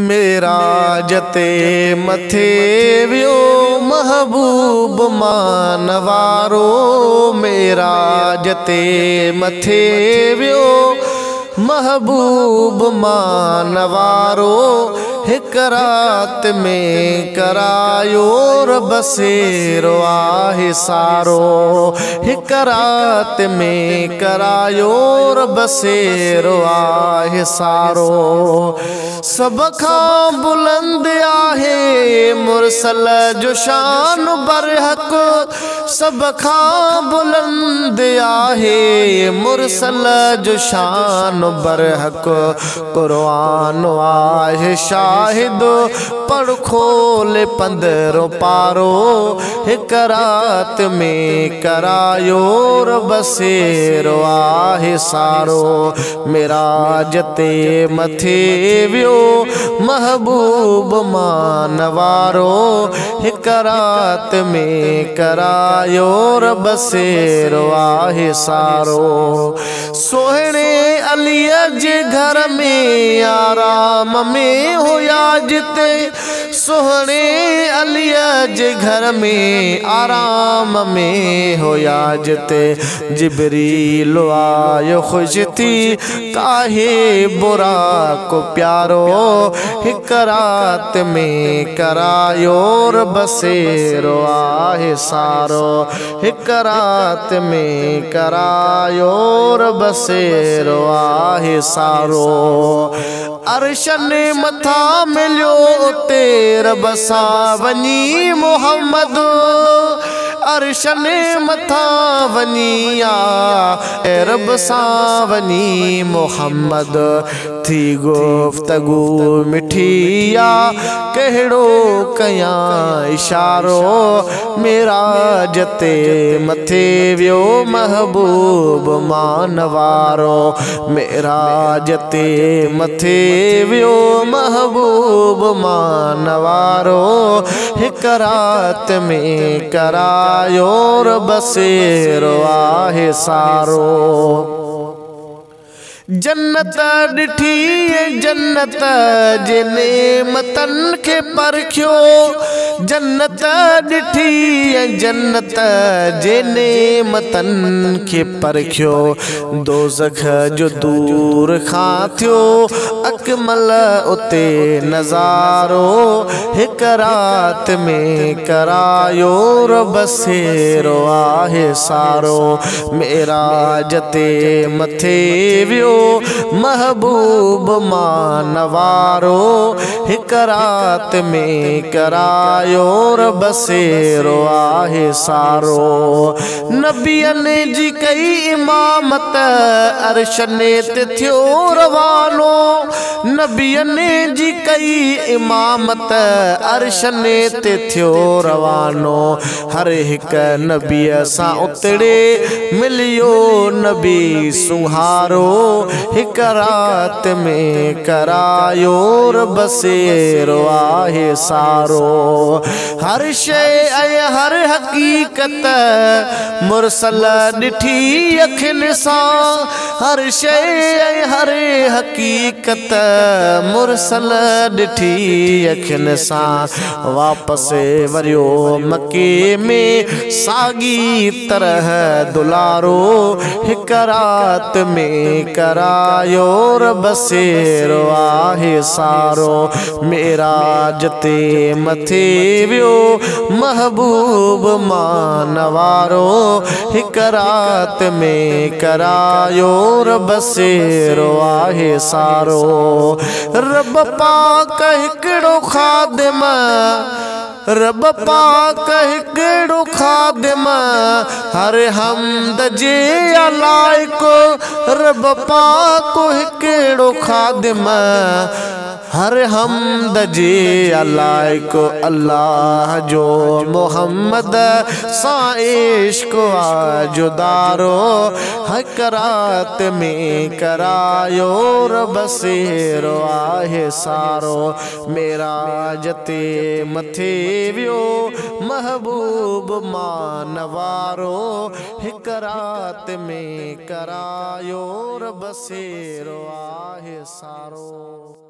मेराज ते मथे वियो महबूब मानवारो। मेराज ते मथे वियो महबूब मानवारो। हिक रात में करायो रब सेरो आहे सारो। हिक रात में करायो रब सेरो आहे सारो। सब खां बुलंद आहे मुरसल जो शान बरहक। सब खां बुलंद आहे मुरसल जो शान बरहक। कुरान आहे शाहिद पढ़ खोल 15 पारो। हिक रात में करायो रब सेरो आहे सारो। मेराज ते मथे वियो महबूब मानवारो। हिक रात में करायो रब सेरो आहे सारो। सोहणे अलीअ जे घर में आराम में होया जिते। सोहणे अलीअ जे घर में आराम में होया जिते। जिब्रील आयो खुश थी काहे बुरा को प्यारो। हिक रात में करायो रब सेरो आहे सारो। हिक रात में करायो रब सेरो आहे सारो। अर्शन मथा मिलियो उते रब सां वञी मोहम्मद। अर्शन मथा वञी ए रब सां वञी मोहम्मद। थी गुफ्तगू मिठिया कहिड़ो कयां इशारो। मेराज ते मथे वियो महबूब मानवारो। मेराज ते मथे वियो महबूब मानवारो। हिक रात में करायो रब सेरो आहे सारो। जन्नत ॾिठी जन्नत जे नेमतन खे परखियो। जन्नत ॾिठी जन्नत जे नेमतन खे परखियो। दोज़ख जो दूर खां थियो अकमल उते नज़ारो। हिक रात में करायो रब सेरो आहे सारो। मेराज ते मथे वियो महबूब मानवारो। हिक रात में करायो रब सेरो आहे सारो। नबियनि जी कई इमामत अर्शने ते थियो रवानो। नबियनि जी कई इमामत अर्शने ते थियो रवानो। हर हिक नबीअ सां उतड़े मिलियो नबी सुहारो। हिक रात में करायो रब सेरो आहे सारो। हर शइ ऐं हर हकीकत मुरसल ॾिठी अखियुनि सां। हर शइ ऐं हर हकीकत मुरसल ॾिठी अखियुनि सां। वापसि वरियो मके में साॻी तरह दुलारो। हिक रात में करायो रब सेरो आहे सारो। मेराज ते मथे वियो महबूब मानवारो। हिक रात में करायो रब सेरो आहे सारो। रब पाक हिकिड़ो खादिम। रब पाक हिकिड़ो खादिम हर हमद जे लाइक़ो। रब पाक हिकिड़ो खादिम हर हमद जे लाइक़ो। अल्लाह जो मोहम्मद सां इश्क़ जुदारो। हिक रात में करायो रब सेरो आहे सारो। मेराज ते मथे वियो महबूब मानवारो। हिक रात में करायो रब सेरो आहे सारो।